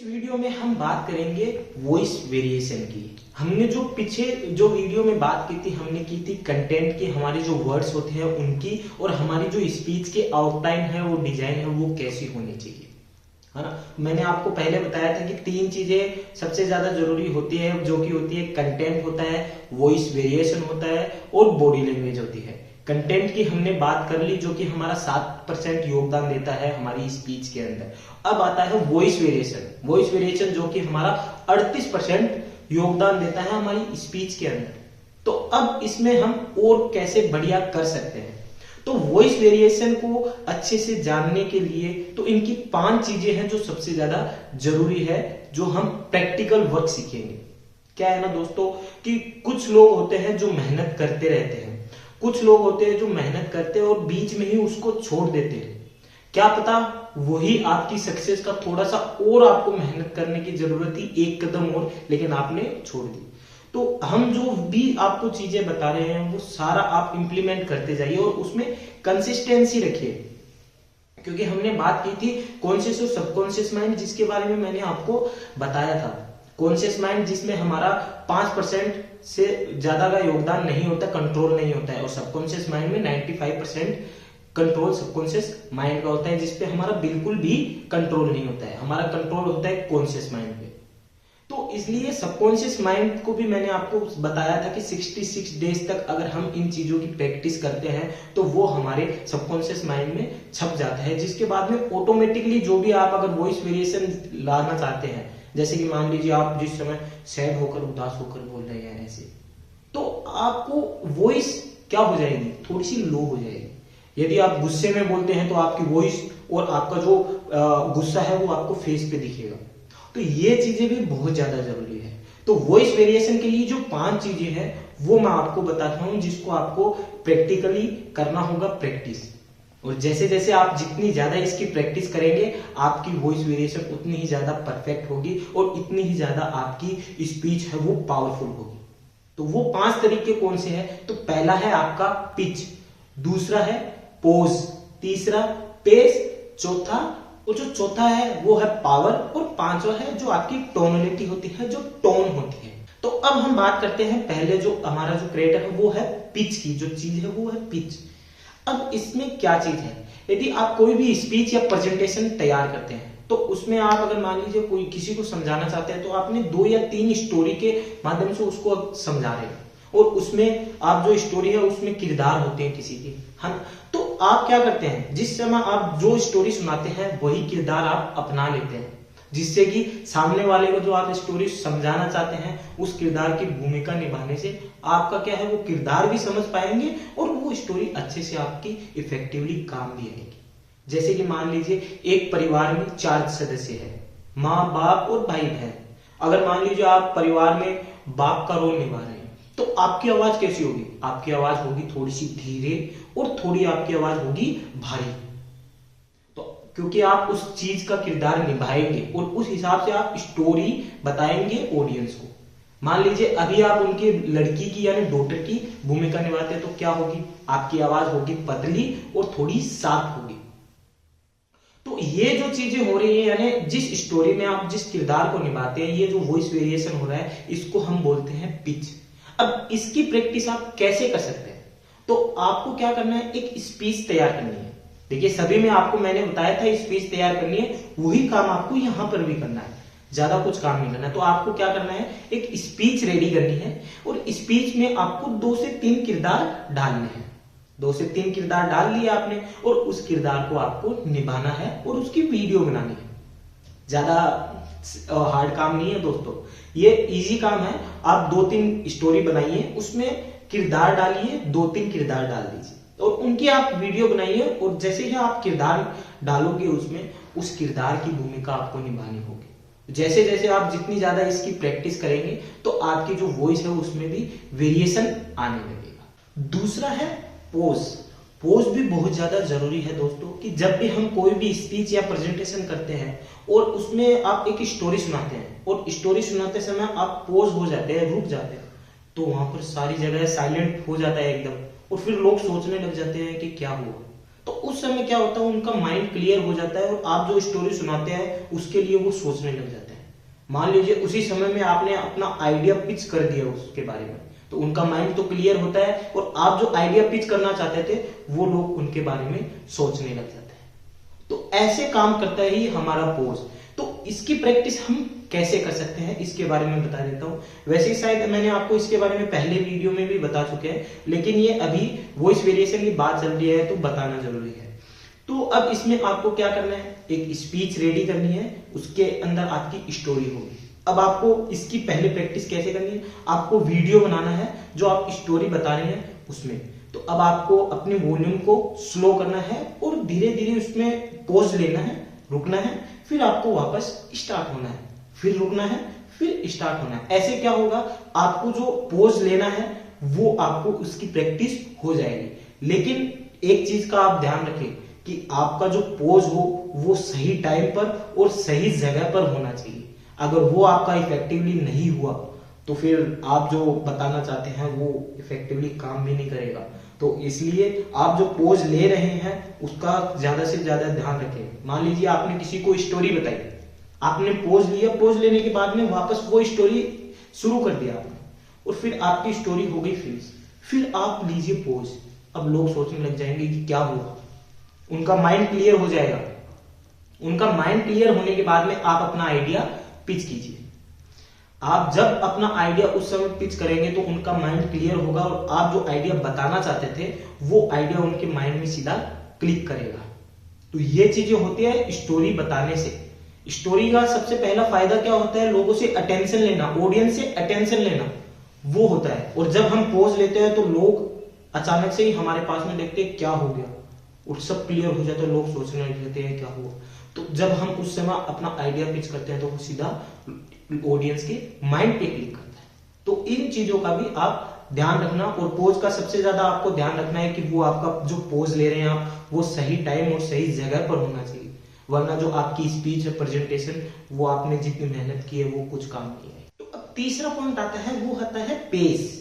इस वीडियो में हम बात करेंगे वॉइस वेरिएशन की। हमने जो पीछे जो वीडियो में बात की थी, हमने की थी कंटेंट की, हमारे जो वर्ड्स होते हैं उनकी, और हमारी जो स्पीच के आउटलाइन है वो डिजाइन है वो कैसी होनी चाहिए, है ना। मैंने आपको पहले बताया था कि तीन चीजें सबसे ज्यादा जरूरी होती है, जो कि होती है कंटेंट होता है, वॉइस वेरिएशन होता है और बॉडी लैंग्वेज होती है। कंटेंट की हमने बात कर ली, जो कि हमारा 7% योगदान देता है हमारी स्पीच के अंदर। अब आता है वॉइस वेरिएशन। वॉइस वेरिएशन जो कि हमारा 38% योगदान देता है हमारी स्पीच के अंदर। तो अब इसमें हम और कैसे बढ़िया कर सकते हैं, तो वॉइस वेरिएशन को अच्छे से जानने के लिए तो इनकी 5 चीजें हैं जो सबसे ज्यादा जरूरी है, जो हम प्रैक्टिकल वर्क सीखेंगे। क्या है ना दोस्तों, कि कुछ लोग होते हैं जो मेहनत करते रहते हैं, कुछ लोग होते हैं जो मेहनत करते हैं और बीच में ही उसको छोड़ देते हैं। क्या पता वही आपकी सक्सेस का थोड़ा सा और आपको मेहनत करने की जरूरत थी, एक कदम और, लेकिन आपने छोड़ दी। तो हम जो भी आपको चीजें बता रहे हैं वो सारा आप इंप्लीमेंट करते जाइए और उसमें कंसिस्टेंसी रखिए। क्योंकि हमने बात की थी कॉन्शियस और सबकॉन्शियस माइंड, जिसके बारे में मैंने आपको बताया था। कॉन्शियस माइंड जिसमें हमारा 5% से ज्यादा का योगदान नहीं होता, कंट्रोल नहीं होता है, और सबकॉन्शियस माइंड में 95% कंट्रोल सबकॉन्शियस माइंड का होता है, जिसपे हमारा बिल्कुल भी कंट्रोल नहीं होता है। हमारा कंट्रोल होता है कॉन्शियस माइंड पे। तो इसलिए सबकॉन्शियस माइंड को भी मैंने आपको बताया था कि 66 डेज तक अगर हम इन चीजों की प्रैक्टिस करते हैं तो वो हमारे सबकॉन्शियस माइंड में छप जाता है, जिसके बाद में ऑटोमेटिकली जो भी आप अगर वॉइस वेरिएशन लाना चाहते हैं, जैसे कि मान लीजिए आप जिस समय सैड होकर उदास होकर बोल रहे हैं ऐसे, तो आपको वॉइस क्या हो जाएगी, थोड़ी सी लो हो जाएगी। यदि आप गुस्से में बोलते हैं तो आपकी वॉइस और आपका जो गुस्सा है वो आपको फेस पे दिखेगा। तो ये चीजें भी बहुत ज्यादा जरूरी है। तो वॉइस वेरिएशन के लिए जो 5 चीजें हैं वो मैं आपको बताता हूं, जिसको आपको प्रैक्टिकली करना होगा, प्रैक्टिस। और जैसे जैसे आप जितनी ज्यादा इसकी प्रैक्टिस करेंगे, आपकी वॉइस वेरिएशन उतनी ही ज्यादा परफेक्ट होगी और इतनी ही ज्यादा आपकी स्पीच है वो पावरफुल होगी। तो वो 5 तरीके कौन से हैं, तो पहला है आपका पिच, दूसरा है पोज, तीसरा पेस, चौथा, और जो चौथा है वो है पावर, और 5वां है जो आपकी टोनलिटी होती है, जो टोन होती है। तो अब हम बात करते हैं, पहले जो हमारा जो क्रिएटर है वो है पिच की, जो चीज है वो है पिच। अब इसमें क्या चीज है, यदि आप कोई भी स्पीच या प्रेजेंटेशन तैयार करते हैं तो उसमें आप अगर मान लीजिए कोई किसी को समझाना चाहते हैं, तो आपने 2 या 3 स्टोरी के माध्यम से उसको समझा रहे हैं, और उसमें आप जो स्टोरी है उसमें किरदार होते हैं किसी के, है। तो आप क्या करते हैं, जिस समय आप जो स्टोरी सुनाते हैं वही किरदार आप अपना लेते हैं, जिससे कि सामने वाले को जो आप स्टोरी समझाना चाहते हैं उस किरदार की भूमिका निभाने से आपका क्या है, वो किरदार भी समझ पाएंगे और वो स्टोरी अच्छे से आपकी इफेक्टिवली काम भी आएगी। जैसे कि मान लीजिए एक परिवार में 4 सदस्य है, माँ, बाप और भाई बहन। अगर मान लीजिए आप परिवार में बाप का रोल निभा रहे हैं, तो आपकी आवाज कैसी होगी, आपकी आवाज होगी थोड़ी सी धीरे और थोड़ी आपकी आवाज होगी भारी। तो क्योंकि आप उस चीज का किरदार निभाएंगे और उस हिसाब से आप स्टोरी बताएंगे ऑडियंस को। मान लीजिए अभी आप उनकी लड़की की यानी डॉटर की भूमिका निभाते हैं, तो क्या होगी, आपकी आवाज होगी पतली और थोड़ी साफ होगी। तो ये जो चीजें हो रही है, यानी जिस स्टोरी में आप जिस किरदार को निभाते हैं, ये जो वॉइस वेरिएशन हो रहा है, इसको हम बोलते हैं पिच। अब इसकी प्रैक्टिस आप कैसे कर सकते हैं, तो आपको क्या करना है, एक स्पीच तैयार करनी है। देखिए सभी में आपको मैंने बताया था स्पीच तैयार करनी है, वही काम आपको यहां पर भी करना है, ज्यादा कुछ काम नहीं करना। तो आपको क्या करना है, एक स्पीच रेडी करनी है, और स्पीच में आपको 2 से 3 किरदार डालने हैं। 2 से 3 किरदार डाल लिए आपने, और उस किरदार को आपको निभाना है और उसकी वीडियो बनानी है। ज्यादा हार्ड काम नहीं है दोस्तों, ये इजी काम है। आप 2-3 स्टोरी बनाइए, उसमें किरदार डालिए, 2-3 किरदार डाल दीजिए और उनकी आप वीडियो बनाइए, और जैसे ही आप किरदार डालोगे उसमें, उस किरदार की भूमिका आपको निभानी होगी। जैसे जैसे आप जितनी ज्यादा इसकी प्रैक्टिस करेंगे तो आपकी जो वॉइस है उसमें भी वेरिएशन आने लगेगा। दूसरा है पोज। पोज भी बहुत ज्यादा जरूरी है दोस्तों, कि जब भी हम कोई भी स्पीच या प्रेजेंटेशन करते हैं और उसमें आप एक स्टोरी सुनाते हैं, और स्टोरी सुनाते समय आप पोज हो जाते हैं, रुक जाते हैं, तो वहां पर सारी जगह साइलेंट हो जाता है एकदम, और फिर लोग सोचने लग जाते हैं कि क्या हुआ। तो उस समय क्या होता है, उनका माइंड क्लियर हो जाता है और आप जो स्टोरी सुनाते हैं उसके लिए वो सोचने लग जाते हैं। मान लीजिए उसी समय में आपने अपना आइडिया पिच कर दिया उसके बारे में, तो उनका माइंड तो क्लियर होता है और आप जो आइडिया पिच करना चाहते थे वो लोग उनके बारे में सोचने लग जाते हैं। तो ऐसे काम करता है ही हमारा पोज। तो इसकी प्रैक्टिस हम कैसे कर सकते हैं इसके बारे में बता देता हूं। वैसे शायद मैंने आपको इसके बारे में पहले वीडियो में भी बता चुके हैं, लेकिन ये अभी वॉइस वेरिएशन की बात चल रही है तो बताना जरूरी है। तो अब इसमें आपको क्या करना है, एक स्पीच रेडी करनी है, उसके अंदर आपकी स्टोरी होगी। अब आपको इसकी पहले प्रैक्टिस कैसे करनी है, आपको वीडियो बनाना है जो आप स्टोरी बता रहे हैं उसमें। तो अब आपको अपने वॉल्यूम को स्लो करना है और धीरे धीरे उसमें पॉज लेना है, रुकना है, फिर आपको वापस स्टार्ट होना है, फिर रुकना है, फिर स्टार्ट होना है। ऐसे क्या होगा, आपको जो पॉज लेना है वो आपको उसकी प्रैक्टिस हो जाएगी। लेकिन एक चीज का आप ध्यान रखें कि आपका जो पोज हो वो सही टाइम पर और सही जगह पर होना चाहिए। अगर वो आपका इफेक्टिवली नहीं हुआ तो फिर आप जो बताना चाहते हैं वो इफेक्टिवली काम भी नहीं करेगा। तो इसलिए आप जो पोज ले रहे हैं उसका ज्यादा से ज्यादा ध्यान रखें। मान लीजिए आपने किसी को स्टोरी बताई, आपने पोज लिया, पोज लेने के बाद में वापस वो स्टोरी शुरू कर दिया आपने और फिर आपकी स्टोरी हो गई फिनिश, फिर आप लीजिए पोज। अब लोग सोचने लग जाएंगे कि क्या हुआ, उनका माइंड क्लियर हो जाएगा। उनका माइंड क्लियर होने के बाद में आप अपना आइडिया पिच कीजिए। आप जब अपना आइडिया उस समय पिच करेंगे तो उनका माइंड क्लियर होगा और आप जो आइडिया बताना चाहते थे वो आइडिया उनके माइंड में सीधा क्लिक करेगा। तो ये चीजें होती है स्टोरी बताने से। स्टोरी का सबसे पहला फायदा क्या होता है, लोगों से अटेंशन लेना, ऑडियंस से अटेंशन लेना, वो होता है। और जब हम पोज लेते हैं तो लोग अचानक से ही हमारे पास में देखते हैं क्या हो गया और सब क्लियर हो जाता है, लोग सोचने लगते हैं क्या हुआ। तो जब हम उस समय अपना आइडिया पिच करते हैं तो वो सीधा ऑडियंस के माइंड पे क्लिक करता है। तो इन चीजों का भी आप ध्यान रखना। और पोज का सबसे ज्यादा आपको ध्यान रखना है कि वो आपका जो पोज ले रहे हैं आप वो सही टाइम और सही जगह पर होना चाहिए, वरना जो आपकी स्पीच है, प्रेजेंटेशन, वो आपने जितनी मेहनत की है वो कुछ काम नहीं है। तो अब तीसरा पॉइंट आता है, वो आता है पेस।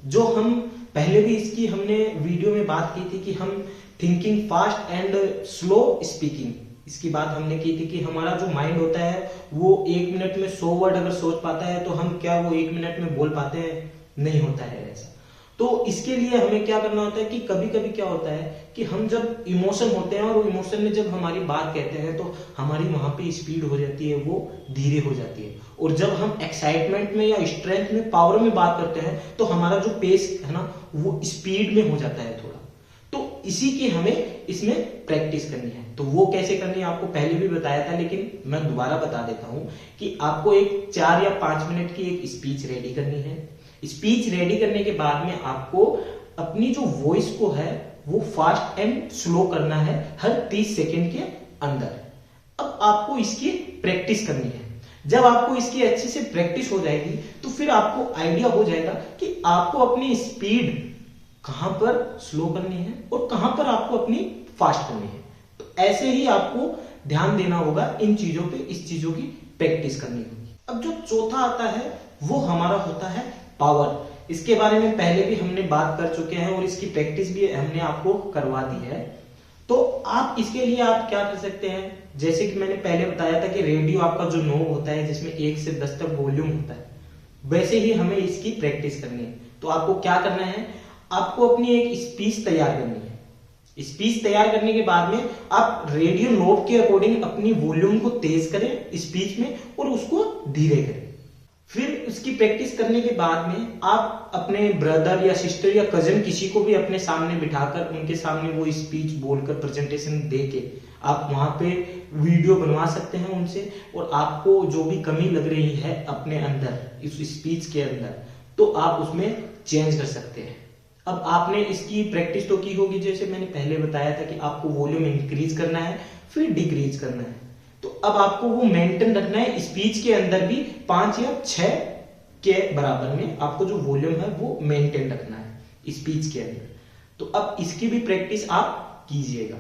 जो हम पहले भी इसकी हमने वीडियो में बात की थी कि हम thinking fast and slow speaking, इसकी बात हमने की थी कि हमारा जो माइंड होता है वो 1 मिनट में 100 वर्ड अगर सोच पाता है तो हम क्या वो 1 मिनट में बोल पाते हैं, नहीं होता है ऐसा। तो इसके लिए हमें क्या करना होता है कि कभी कभी क्या होता है कि हम जब इमोशन होते हैं और इमोशन में जब हमारी बात कहते हैं तो हमारी वहां पे स्पीड हो जाती है, वो धीरे हो जाती है। और जब हम एक्साइटमेंट में या स्ट्रेंथ में, पावर में बात करते हैं तो हमारा जो पेस है ना वो स्पीड में हो जाता है थोड़ा। तो इसी की हमें इसमें प्रैक्टिस करनी है। तो वो कैसे करनी है आपको पहले भी बताया था, लेकिन मैं दोबारा बता देता हूं कि आपको एक 4 या 5 मिनट की एक स्पीच रेडी करनी है। स्पीच रेडी करने के बाद में आपको अपनी जो वॉइस को है वो फास्ट एंड स्लो करना है हर 30 सेकेंड के अंदर। अब आपको इसकी प्रैक्टिस करनी है। जब आपको इसकी अच्छे से प्रैक्टिस हो जाएगी तो फिर आपको आइडिया हो जाएगा कि आपको अपनी स्पीड कहां पर स्लो करनी है और कहां पर आपको अपनी फास्ट करनी है। तो ऐसे ही आपको ध्यान देना होगा इन चीजों पे, इस चीजों की प्रैक्टिस करनी होगी। अब जो चौथा आता है वो हमारा होता है पावर। इसके बारे में पहले भी हमने बात कर चुके हैं और इसकी प्रैक्टिस भी हमने आपको करवा दी है। तो आप इसके लिए आप क्या कर सकते हैं, जैसे कि मैंने पहले बताया था कि रेडियो आपका जो नॉब होता है जिसमें 1 से 10 तक वॉल्यूम होता है, वैसे ही हमें इसकी प्रैक्टिस करनी है। तो आपको क्या करना है, आपको अपनी एक स्पीच तैयार करनी है। स्पीच तैयार करने के बाद में आप रेडियो नॉब के अकॉर्डिंग अपनी वॉल्यूम को तेज करें स्पीच में और उसको धीरे करें। फिर उसकी प्रैक्टिस करने के बाद में आप अपने ब्रदर या सिस्टर या कजन किसी को भी अपने सामने बिठाकर उनके सामने वो स्पीच बोलकर प्रेजेंटेशन दे के आप वहां पे वीडियो बनवा सकते हैं उनसे। और आपको जो भी कमी लग रही है अपने अंदर इस स्पीच के अंदर, तो आप उसमें चेंज कर सकते हैं। अब आपने इसकी प्रैक्टिस तो की होगी, जैसे मैंने पहले बताया था कि आपको वॉल्यूम इंक्रीज करना है फिर डिक्रीज करना है। तो अब आपको वो मेंटेन रखना है स्पीच के अंदर भी 5 या 6 के बराबर में आपको जो वॉल्यूम है वो मेंटेन रखना है स्पीच के अंदर। तो अब इसकी भी प्रैक्टिस आप कीजिएगा।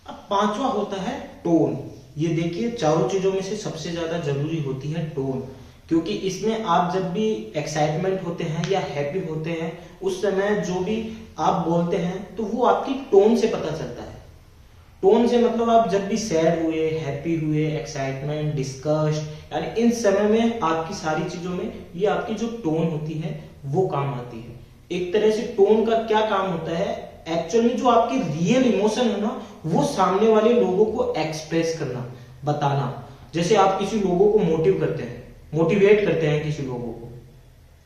अब 5वां होता है टोन। ये देखिए चारों चीजों में से सबसे ज्यादा जरूरी होती है टोन, क्योंकि इसमें आप जब भी एक्साइटमेंट होते हैं या हैप्पी होते हैं उस समय जो भी आप बोलते हैं तो वो आपकी टोन से पता चलता है। टोन से मतलब आप जब भी सैड हुए, हैप्पी हुए, एक्साइटमेंट, डिस्कस्ट, यानी इन समय में आपकी सारी चीजों में ये आपकी जो टोन होती है वो काम आती है। एक तरह से टोन का क्या काम होता है, एक्चुअल में जो आपकी रियल इमोशन है ना वो सामने वाले लोगों को एक्सप्रेस करना, बताना। जैसे आप किसी लोगों को मोटिवेट करते हैं किसी लोगों को,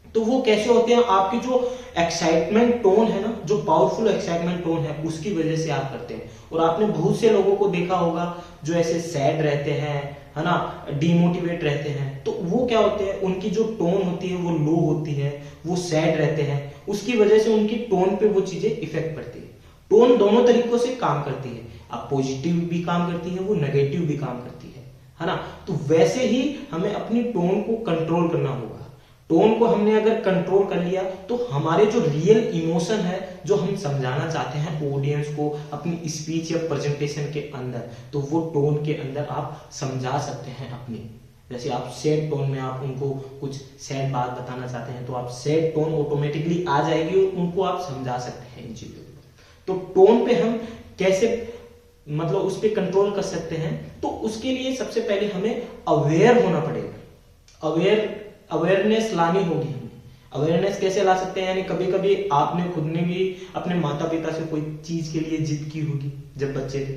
तो वो कैसे होते हैं, आपकी जो एक्साइटमेंट टोन है ना, जो पावरफुल एक्साइटमेंट टोन है उसकी वजह से आप करते हैं। और आपने बहुत से लोगों को देखा होगा जो ऐसे सैड रहते हैं, है ना, डिमोटिवेट रहते हैं, तो वो क्या होते हैं, उनकी जो टोन होती है वो लो होती है, वो सैड रहते हैं, उसकी वजह से उनकी टोन पे वो चीजें इफेक्ट पड़ती है। टोन दोनों तरीकों से काम करती है, आप पॉजिटिव भी काम करती है, वो नेगेटिव भी काम करती है ना। तो वैसे ही हमें अपनी टोन को कंट्रोल करना होगा। टोन को हमने अगर कंट्रोल कर लिया तो हमारे जो रियल इमोशन है, जो हम समझाना चाहते हैं ऑडियंस को अपनी स्पीच या प्रेजेंटेशन के अंदर, तो वो टोन के अंदर आप समझा सकते हैं अपनी। जैसे आप सैड टोन में आप उनको कुछ सैड बात बताना चाहते हैं, तो आप सैड टोन ऑटोमेटिकली आ जाएगी और उनको आप समझा सकते हैं इन चीजों को। तो टोन पे हम कैसे मतलब उस पर कंट्रोल कर सकते हैं, तो उसके लिए सबसे पहले हमें अवेयर होना पड़ेगा। अवेयरनेस लानी होगी हमें। अवेयरनेस कैसे ला सकते हैं, यानी कभी कभी आपने खुद ने भी अपने माता पिता से कोई चीज के लिए जिद की होगी जब बच्चे थे,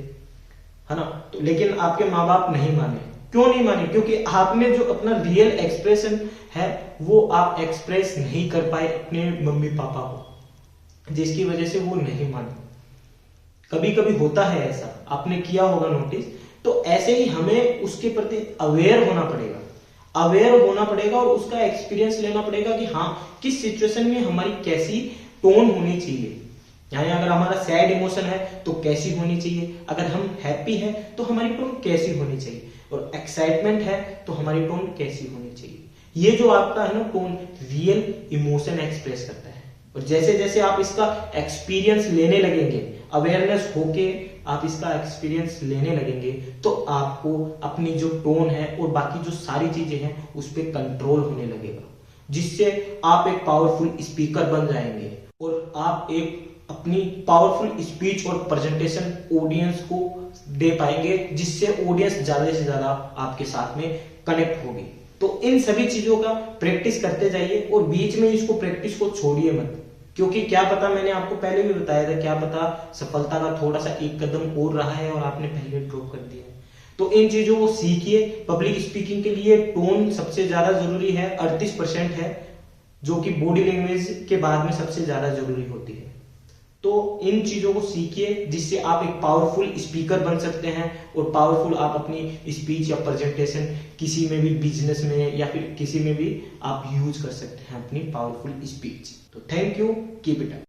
है ना, तो लेकिन आपके माँ बाप नहीं माने। क्यों नहीं माने? क्योंकि आपने जो अपना रियल एक्सप्रेशन है वो आप एक्सप्रेस नहीं कर पाए अपने मम्मी पापा को, जिसकी वजह से वो नहीं माने। कभी कभी होता है ऐसा, आपने किया होगा नोटिस। तो ऐसे ही हमें उसके प्रति अवेयर होना पड़ेगा और उसका एक्सपीरियंस लेना पड़ेगा कि हाँ, किस सिचुएशन में हमारी कैसी टोन होनी चाहिए। यानी अगर हमारा सैड इमोशन है तो कैसी होनी चाहिए, अगर हम हैप्पी है तो हमारी टोन कैसी होनी चाहिए, और एक्साइटमेंट है तो हमारी टोन कैसी होनी चाहिए। ये जो आपका है ना टोन रियल इमोशन एक्सप्रेस करता है। और जैसे जैसे आप इसका एक्सपीरियंस लेने लगेंगे, अवेयरनेस होके आप इसका एक्सपीरियंस लेने लगेंगे, तो आपको अपनी जो टोन है और बाकी जो सारी चीजें हैं उस पर कंट्रोल होने लगेगा, जिससे आप एक पावरफुल स्पीकर बन जाएंगे और आप एक अपनी पावरफुल स्पीच और प्रेजेंटेशन ऑडियंस को दे पाएंगे, जिससे ऑडियंस ज्यादा से ज्यादा आपके साथ में कनेक्ट होगी। तो इन सभी चीजों का प्रैक्टिस करते जाइए और बीच में इसको प्रैक्टिस को छोड़िए मत, क्योंकि क्या पता, मैंने आपको पहले भी बताया था, क्या पता सफलता का थोड़ा सा एक कदम और रहा है और आपने पहले ड्रॉप कर दिया है। तो इन चीजों को सीखिए। पब्लिक स्पीकिंग के लिए टोन सबसे ज्यादा जरूरी है, 38% है, जो कि बॉडी लैंग्वेज के बाद में सबसे ज्यादा जरूरी होती है। तो इन चीजों को सीखिए, जिससे आप एक पावरफुल स्पीकर बन सकते हैं और पावरफुल आप अपनी स्पीच या प्रेजेंटेशन किसी में भी, बिजनेस में या फिर किसी में भी आप यूज कर सकते हैं अपनी पावरफुल स्पीच। तो thank you, keep it up.